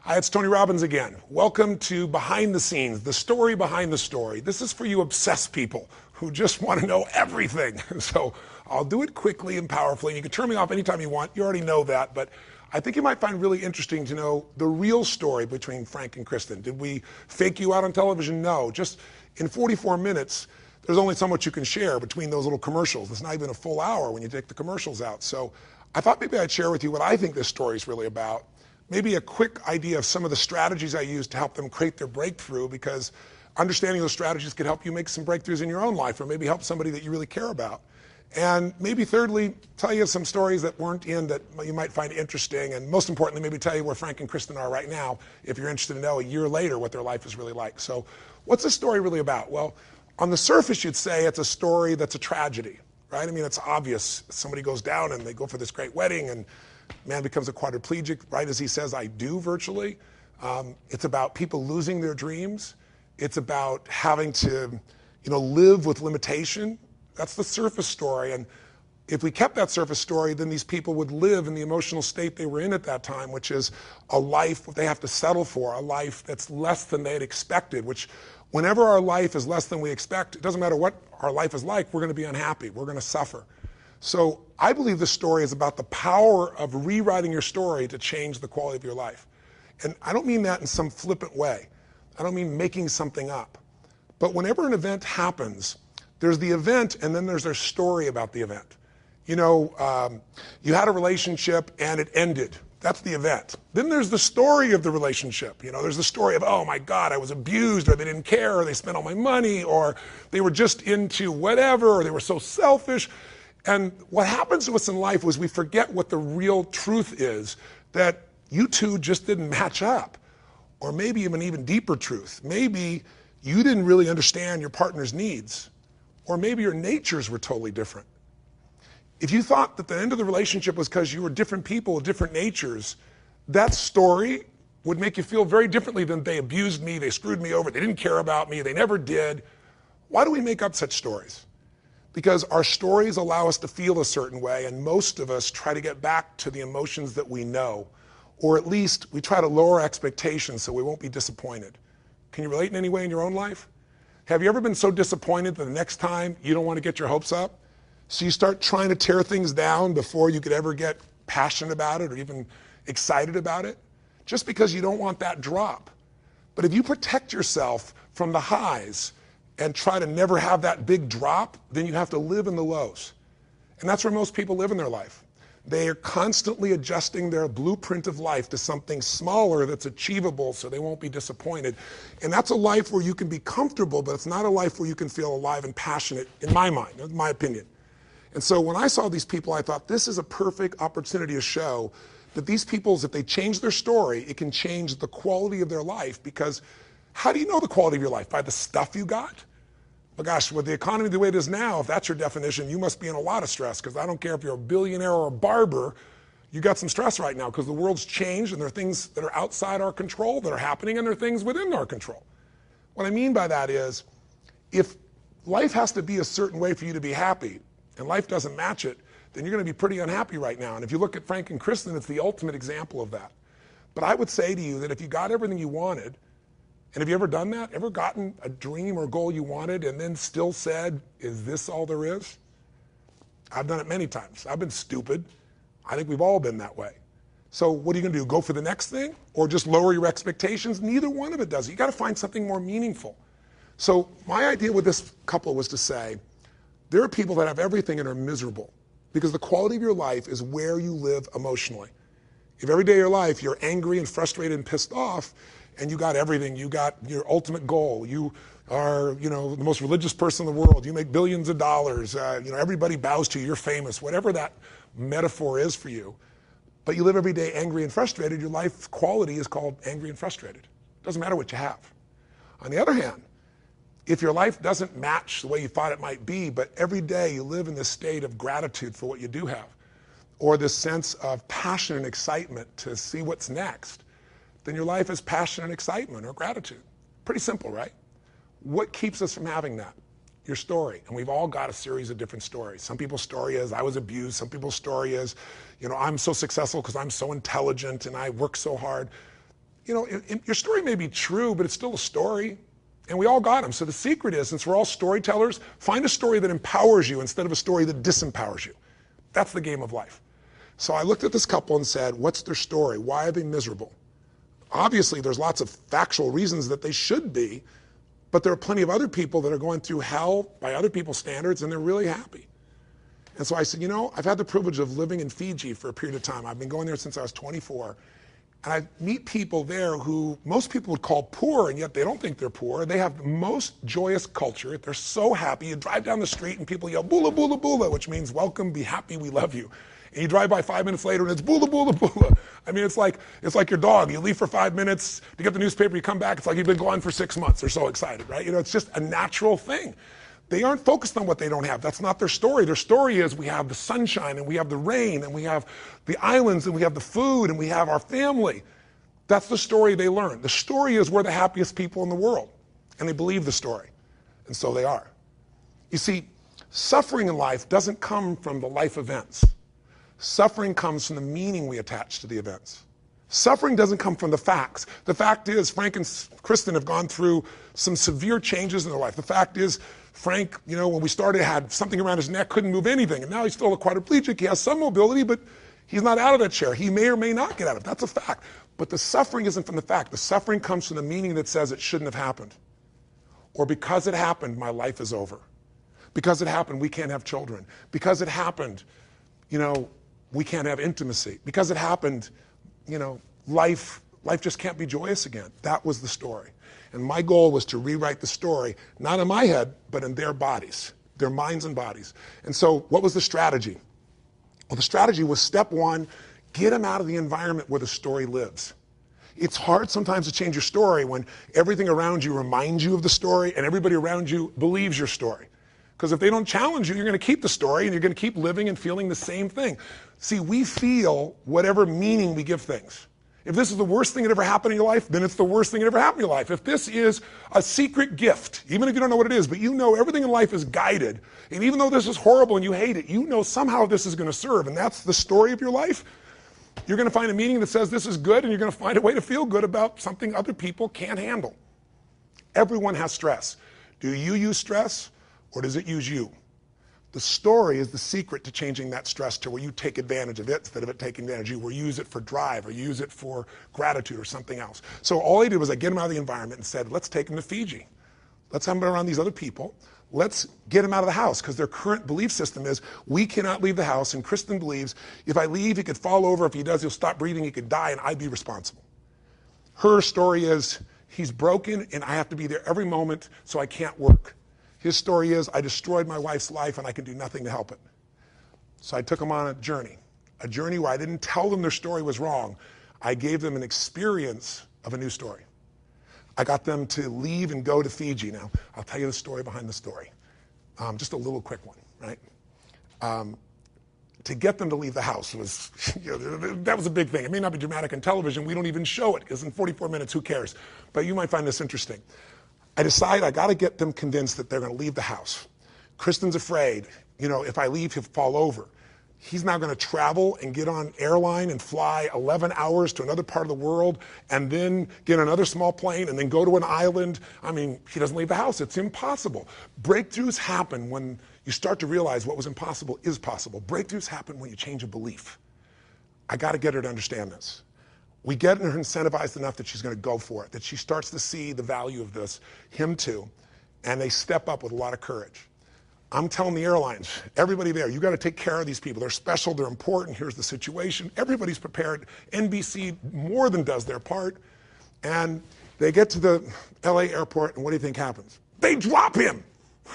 Hi, it's Tony Robbins again. Welcome to Behind the Scenes, the story behind the story. This is for you obsessed people who just want to know everything. So I'll do it quickly and powerfully. You can turn me off anytime you want. You already know that, but I think you might find really interesting to know the real story between Frank and Kristen. Did we fake you out on television? No. Just in 44 minutes, there's only so much you can share between those little commercials. It's not even a full hour when you take the commercials out. So I thought maybe I'd share with you what I think this story is really about. Maybe a quick idea of some of the strategies I use to help them create their breakthrough, because understanding those strategies could help you make some breakthroughs in your own life, or maybe help somebody that you really care about. And maybe thirdly, tell you some stories that weren't in that you might find interesting, and most importantly, maybe tell you where Frank and Kristen are right now, if you're interested to know a year later what their life is really like. So what's this story really about? Well, on the surface, you'd say it's a story that's a tragedy, right? I mean, it's obvious. Somebody goes down and they go for this great wedding, and man becomes a quadriplegic right as he says, "I do," virtually. It's about people losing their dreams. It's about having to, live with limitation. That's the surface story. And if we kept that surface story, then these people would live in the emotional state they were in at that time, which is a life they have to settle for, a life that's less than they had expected, which whenever our life is less than we expect, it doesn't matter what our life is like, we're going to be unhappy. We're going to suffer. So I believe this story is about the power of rewriting your story to change the quality of your life. And I don't mean that in some flippant way. I don't mean making something up. But whenever an event happens, there's the event and then there's their story about the event. You had a relationship and it ended. That's the event. Then there's the story of the relationship. There's the story of, oh my God, I was abused, or they didn't care, or they spent all my money, or they were just into whatever, or they were so selfish. And what happens to us in life is we forget what the real truth is, that you two just didn't match up. Or maybe even deeper truth. Maybe you didn't really understand your partner's needs. Or maybe your natures were totally different. If you thought that the end of the relationship was because you were different people with different natures, that story would make you feel very differently than they abused me, they screwed me over, they didn't care about me, they never did. Why do we make up such stories? Because our stories allow us to feel a certain way, and most of us try to get back to the emotions that we know, or at least we try to lower expectations so we won't be disappointed. Can you relate in any way in your own life? Have you ever been so disappointed that the next time you don't want to get your hopes up? So you start trying to tear things down before you could ever get passionate about it or even excited about it, just because you don't want that drop. But if you protect yourself from the highs and try to never have that big drop, then you have to live in the lows. And that's where most people live in their life. They are constantly adjusting their blueprint of life to something smaller that's achievable so they won't be disappointed. And that's a life where you can be comfortable, but it's not a life where you can feel alive and passionate, in my mind, in my opinion. And so when I saw these people, I thought this is a perfect opportunity to show that these people, if they change their story, it can change the quality of their life. Because how do you know the quality of your life? By the stuff you got? Well, gosh, with the economy the way it is now, if that's your definition, you must be in a lot of stress, because I don't care if you're a billionaire or a barber, you got some stress right now because the world's changed and there are things that are outside our control that are happening, and there are things within our control. What I mean by that is, if life has to be a certain way for you to be happy, and life doesn't match it, then you're going to be pretty unhappy right now. And if you look at Frank and Kristen, it's the ultimate example of that. But I would say to you that if you got everything you wanted, and have you ever done that? Ever gotten a dream or goal you wanted and then still said, is this all there is? I've done it many times. I've been stupid. I think we've all been that way. So what are you going to do? Go for the next thing? Or just lower your expectations? Neither one of it does. You got to find something more meaningful. So my idea with this couple was to say, there are people that have everything and are miserable, because the quality of your life is where you live emotionally. If every day of your life you're angry and frustrated and pissed off, and you got everything, you got your ultimate goal, you are the most religious person in the world, you make billions of dollars, everybody bows to you, you're famous, whatever that metaphor is for you, but you live every day angry and frustrated, your life quality is called angry and frustrated. Doesn't matter what you have. On the other hand, if your life doesn't match the way you thought it might be, but every day you live in this state of gratitude for what you do have, or this sense of passion and excitement to see what's next, then your life is passion and excitement or gratitude. Pretty simple, right? What keeps us from having that? Your story. And we've all got a series of different stories. Some people's story is, I was abused. Some people's story is, I'm so successful because I'm so intelligent and I work so hard. your story may be true, but it's still a story. And we all got them. So the secret is, since we're all storytellers, find a story that empowers you instead of a story that disempowers you. That's the game of life. So I looked at this couple and said, what's their story? Why are they miserable? Obviously, there's lots of factual reasons that they should be, but there are plenty of other people that are going through hell by other people's standards, and they're really happy. And so I said, I've had the privilege of living in Fiji for a period of time. I've been going there since I was 24. And I meet people there who most people would call poor, and yet they don't think they're poor. They have the most joyous culture. They're so happy. You drive down the street and people yell, bula, bula, bula, which means welcome, be happy, we love you. And you drive by 5 minutes later and it's bula, bula, bula. I mean, it's like your dog. You leave for 5 minutes to get the newspaper, you come back, it's like you've been gone for 6 months. They're so excited, right? It's just a natural thing. They aren't focused on what they don't have. That's not their story. Their story is we have the sunshine and we have the rain and we have the islands and we have the food and we have our family. That's the story they learn. The story is we're the happiest people in the world. And they believe the story. And so they are. You see, suffering in life doesn't come from the life events. Suffering comes from the meaning we attach to the events. Suffering doesn't come from the facts. The fact is, Frank and Kristen have gone through some severe changes in their life. The fact is, Frank, when we started, had something around his neck, couldn't move anything. And now he's still a quadriplegic. He has some mobility, but he's not out of that chair. He may or may not get out of it. That's a fact. But the suffering isn't from the fact. The suffering comes from the meaning that says it shouldn't have happened. Or because it happened, my life is over. Because it happened, we can't have children. Because it happened, we can't have intimacy. Because it happened, life just can't be joyous again. That was the story. And my goal was to rewrite the story, not in my head, but in their bodies, their minds and bodies. And so what was the strategy? Well, the strategy was step one, get them out of the environment where the story lives. It's hard sometimes to change your story when everything around you reminds you of the story and everybody around you believes your story. Because if they don't challenge you, you're going to keep the story and you're going to keep living and feeling the same thing. See, we feel whatever meaning we give things. If this is the worst thing that ever happened in your life, then it's the worst thing that ever happened in your life. If this is a secret gift, even if you don't know what it is, but everything in life is guided, and even though this is horrible and you hate it, somehow this is going to serve, and that's the story of your life, you're going to find a meaning that says this is good, and you're going to find a way to feel good about something other people can't handle. Everyone has stress. Do you use stress, or does it use you? The story is the secret to changing that stress to where you take advantage of it instead of it taking advantage of you, where you use it for drive or use it for gratitude or something else. So all I did was I get them out of the environment and said, let's take them to Fiji. Let's have them around these other people. Let's get them out of the house, because their current belief system is we cannot leave the house, and Kristen believes if I leave, he could fall over. If he does, he'll stop breathing, he could die, and I'd be responsible. Her story is he's broken and I have to be there every moment, so I can't work. His story is, I destroyed my wife's life and I can do nothing to help it. So I took them on a journey where I didn't tell them their story was wrong. I gave them an experience of a new story. I got them to leave and go to Fiji. Now, I'll tell you the story behind the story. Just a little quick one, right? To get them to leave the house was, that was a big thing. It may not be dramatic on television. We don't even show it, because in 44 minutes, who cares? But you might find this interesting. I decide I got to get them convinced that they're going to leave the house. Kristen's afraid, if I leave, he'll fall over. He's now going to travel and get on airline and fly 11 hours to another part of the world and then get another small plane and then go to an island. I mean, he doesn't leave the house. It's impossible. Breakthroughs happen when you start to realize what was impossible is possible. Breakthroughs happen when you change a belief. I got to get her to understand this. We get her incentivized enough that she's going to go for it, that she starts to see the value of this, him too, and they step up with a lot of courage. I'm telling the airlines, everybody there, you got to take care of these people. They're special, they're important, here's the situation. Everybody's prepared. NBC more than does their part. And they get to the LA airport, and what do you think happens? They drop him.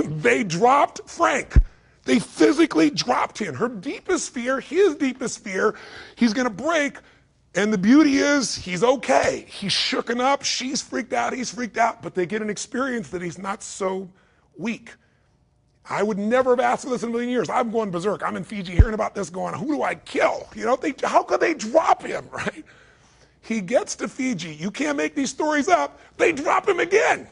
They dropped Frank. They physically dropped him. Her deepest fear, his deepest fear, he's going to break. And the beauty is, he's okay. He's shooken up, she's freaked out, he's freaked out, but they get an experience that he's not so weak. I would never have asked for this in a million years. I'm going berserk. I'm in Fiji hearing about this going, who do I kill? How could they drop him, right? He gets to Fiji. You can't make these stories up. They drop him again.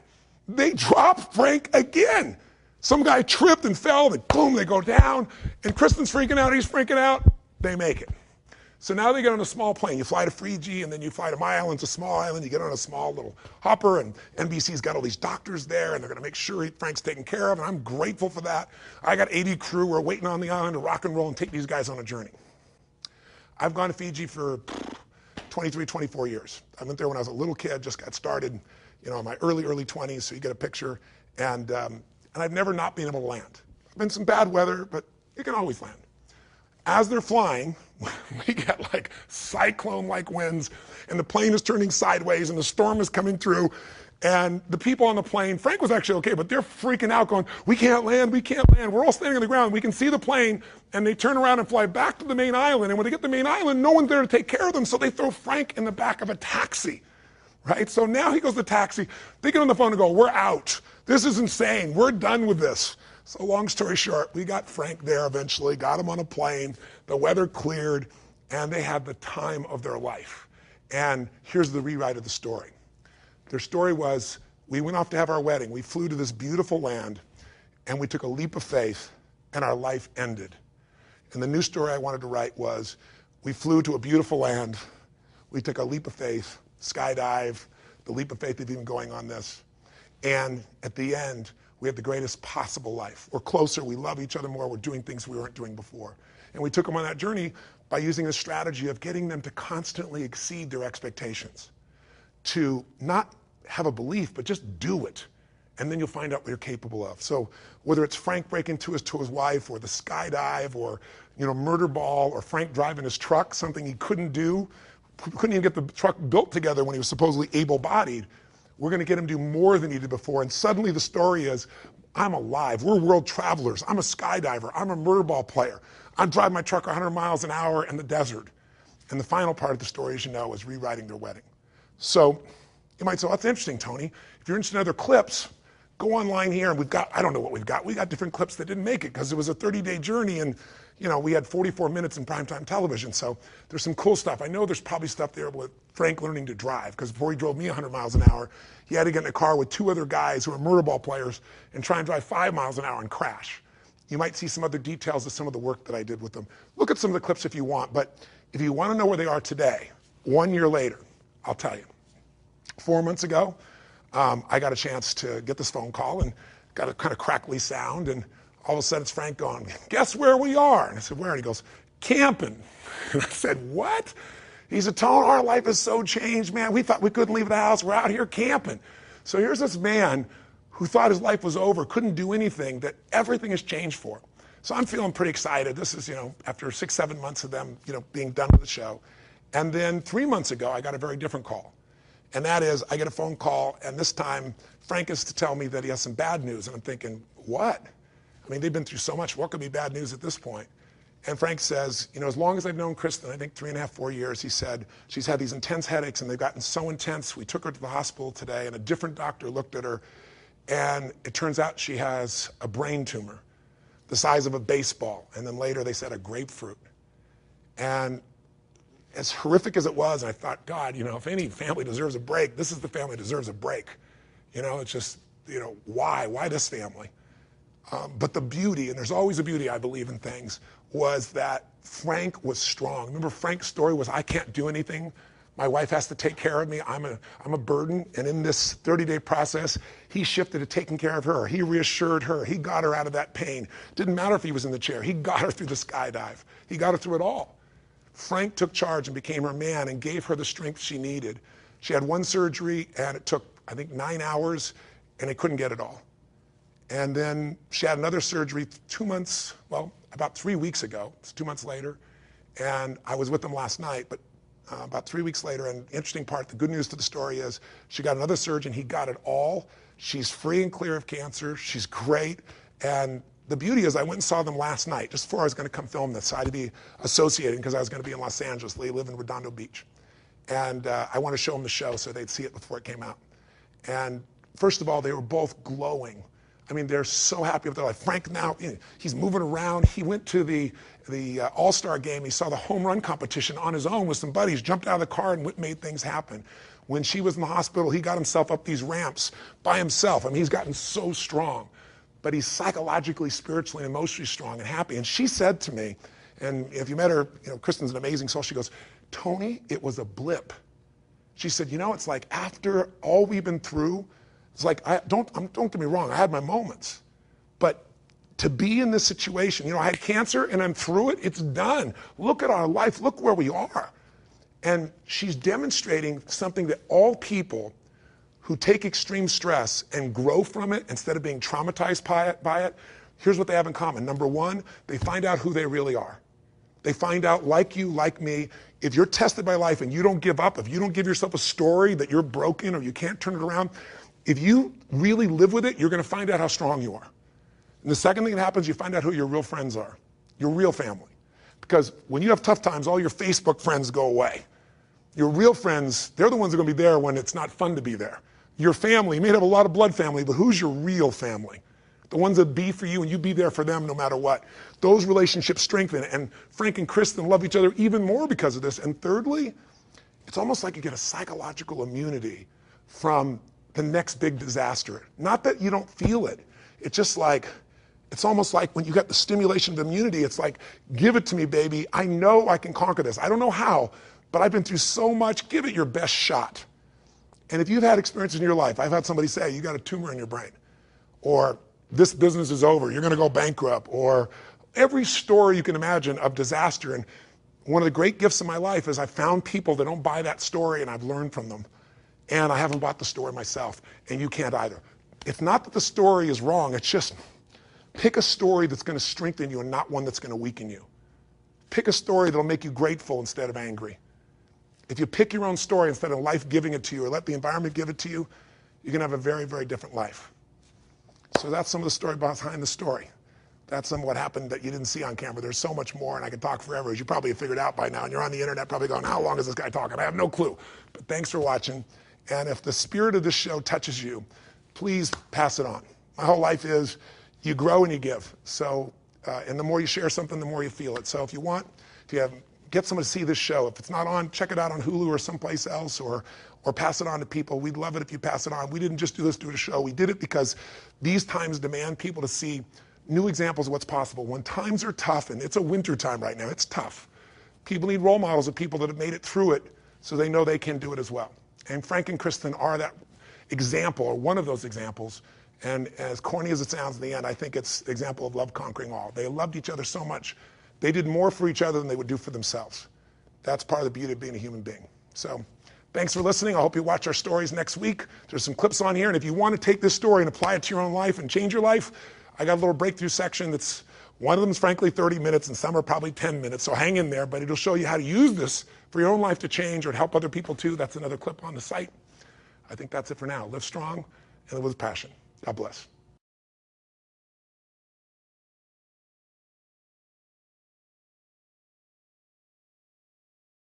They drop Frank again. Some guy tripped and fell, and boom, they go down. And Kristen's freaking out, he's freaking out. They make it. So now they get on a small plane. You fly to Fiji, and then you fly to my island. It's a small island. You get on a small little hopper, and NBC's got all these doctors there, and they're going to make sure Frank's taken care of, and I'm grateful for that. I got 80 crew. We're waiting on the island to rock and roll and take these guys on a journey. I've gone to Fiji for 23, 24 years. I went there when I was a little kid, just got started, in my early 20s, so you get a picture. And I've never not been able to land. I've been some bad weather, but you can always land. As they're flying, we get like cyclone-like winds, and the plane is turning sideways, and the storm is coming through, and the people on the plane, Frank was actually okay, but they're freaking out going, we can't land, we can't land. We're all standing on the ground. We can see the plane, and they turn around and fly back to the main island, and when they get to the main island, no one's there to take care of them, so they throw Frank in the back of a taxi, right? So now he goes to the taxi. They get on the phone and go, we're out. This is insane. We're done with this. So long story short, we got Frank there eventually, got him on a plane, the weather cleared, and they had the time of their life. And here's the rewrite of the story. Their story was, we went off to have our wedding. We flew to this beautiful land, and we took a leap of faith, and our life ended. And the new story I wanted to write was, we flew to a beautiful land, we took a leap of faith, skydive, the leap of faith of even going on this, and at the end, we had the greatest possible life. We're closer, we love each other more, we're doing things we weren't doing before. And we took them on that journey by using the strategy of getting them to constantly exceed their expectations. To not have a belief, but just do it. And then you'll find out what you're capable of. So whether it's Frank breaking to his wife, or the skydive, or murder ball, or Frank driving his truck, something he couldn't do, couldn't even get the truck built together when he was supposedly able-bodied, we're going to get him to do more than he did before. And suddenly the story is, I'm alive. We're world travelers. I'm a skydiver. I'm a murder ball player. I'm driving my truck 100 miles an hour in the desert. And the final part of the story, as you know, is rewriting their wedding. So you might say, well, that's interesting, Tony. If you're interested in other clips, go online here, and I don't know what we've got. We got different clips that didn't make it because it was a 30-day journey, and we had 44 minutes in primetime television. So there's some cool stuff. I know there's probably stuff there with Frank learning to drive, because before he drove me 100 miles an hour, he had to get in a car with 2 other guys who are murder ball players and try and drive 5 miles an hour and crash. You might see some other details of some of the work that I did with them. Look at some of the clips if you want, but if you want to know where they are today, 1 year later, I'll tell you. 4 months ago, I got a chance to get this phone call and got a kind of crackly sound, and all of a sudden it's Frank going, guess where we are? And I said, where? And he goes, camping. And I said, what? He said, Tone, our life is so changed, man. We thought we couldn't leave the house. We're out here camping. So here's this man who thought his life was over, couldn't do anything, that everything has changed for him. So I'm feeling pretty excited. This is, after 6, 7 months of them, being done with the show. And then 3 months ago, I got a very different call. And that is, I get a phone call, and this time, Frank is to tell me that he has some bad news. And I'm thinking, what? I mean, they've been through so much. What could be bad news at this point? And Frank says, as long as I've known Kristen, I think 3.5, 4 years, he said, she's had these intense headaches, and they've gotten so intense. We took her to the hospital today, and a different doctor looked at her, and it turns out she has a brain tumor the size of a baseball. And then later they said a grapefruit. And as horrific as it was, and I thought, God, if any family deserves a break, this is the family that deserves a break. It's just, why this family? But the beauty, and there's always a beauty, I believe, in things, was that Frank was strong. Remember, Frank's story was, I can't do anything. My wife has to take care of me. I'm a burden. And in this 30-day process, he shifted to taking care of her. He reassured her. He got her out of that pain. Didn't matter if he was in the chair. He got her through the skydive. He got her through it all. Frank took charge and became her man and gave her the strength she needed. She had one surgery, and it took, I think, 9 hours, and they couldn't get it all. And then she had another surgery 2 months, about 3 weeks ago. It's 2 months later. And I was with them last night, but about 3 weeks later, and the interesting part, the good news to the story is she got another surgeon. He got it all. She's free and clear of cancer. She's great. And the beauty is I went and saw them last night, just before I was going to come film this. So I had to be associated because I was going to be in Los Angeles. They live in Redondo Beach. And I want to show them the show so they'd see it before it came out. And first of all, they were both glowing. I mean, they're so happy with their life. Frank now, he's moving around. He went to the All-Star game. He saw the home run competition on his own with some buddies, jumped out of the car and made things happen. When she was in the hospital, he got himself up these ramps by himself. I mean, he's gotten so strong. But he's psychologically, spiritually, and emotionally strong and happy. And she said to me, And if you met her, Kristen's an amazing soul. She goes, Tony, it was a blip. She said, it's like after all we've been through, it's like, don't get me wrong, I had my moments. But to be in this situation, I had cancer and I'm through it, it's done. Look at our life, look where we are. And she's demonstrating something that all people who take extreme stress and grow from it instead of being traumatized by it, here's what they have in common. Number one, they find out who they really are. They find out, like you, like me, if you're tested by life and you don't give up, if you don't give yourself a story that you're broken or you can't turn it around, if you really live with it, you're going to find out how strong you are. And the second thing that happens, you find out who your real friends are, your real family. Because when you have tough times, all your Facebook friends go away. Your real friends, they're the ones that are going to be there when it's not fun to be there. Your family, you may have a lot of blood family, but who's your real family? The ones that be for you and you be there for them no matter what. Those relationships strengthen, and Frank and Kristen love each other even more because of this. And thirdly, it's almost like you get a psychological immunity from the next big disaster. Not that you don't feel it. It's just like, it's almost like when you get the stimulation of immunity, it's like, give it to me, baby. I know I can conquer this. I don't know how, but I've been through so much. Give it your best shot. And if you've had experiences in your life, I've had somebody say, you got a tumor in your brain, or this business is over, you're going to go bankrupt, or every story you can imagine of disaster. And one of the great gifts of my life is I found people that don't buy that story, and I've learned from them. And I haven't bought the story myself, and you can't either. It's not that the story is wrong, it's just pick a story that's going to strengthen you and not one that's going to weaken you. Pick a story that'll make you grateful instead of angry. If you pick your own story instead of life giving it to you or let the environment give it to you, you're going to have a very, very different life. So that's some of the story behind the story. That's some of what happened that you didn't see on camera. There's so much more, and I could talk forever, as you probably have figured out by now. And you're on the internet probably going, how long is this guy talking? I have no clue. But thanks for watching. And if the spirit of this show touches you, please pass it on. My whole life is you grow and you give. So, and the more you share something, the more you feel it. So if you get someone to see this show. If it's not on, check it out on Hulu or someplace else, or pass it on to people. We'd love it if you pass it on. We didn't just do this to do a show. We did it because these times demand people to see new examples of what's possible. When times are tough, and it's a winter time right now, it's tough. People need role models of people that have made it through it so they know they can do it as well. And Frank and Kristen are that example, or one of those examples. And as corny as it sounds in the end, I think it's the example of love conquering all. They loved each other so much. They did more for each other than they would do for themselves. That's part of the beauty of being a human being. So thanks for listening. I hope you watch our stories next week. There's some clips on here. And if you want to take this story and apply it to your own life and change your life, I got a little breakthrough section that's, one of them is frankly 30 minutes and some are probably 10 minutes. So hang in there, but it'll show you how to use this for your own life to change or to help other people too. That's another clip on the site. I think that's it for now. Live strong and live with passion. God bless.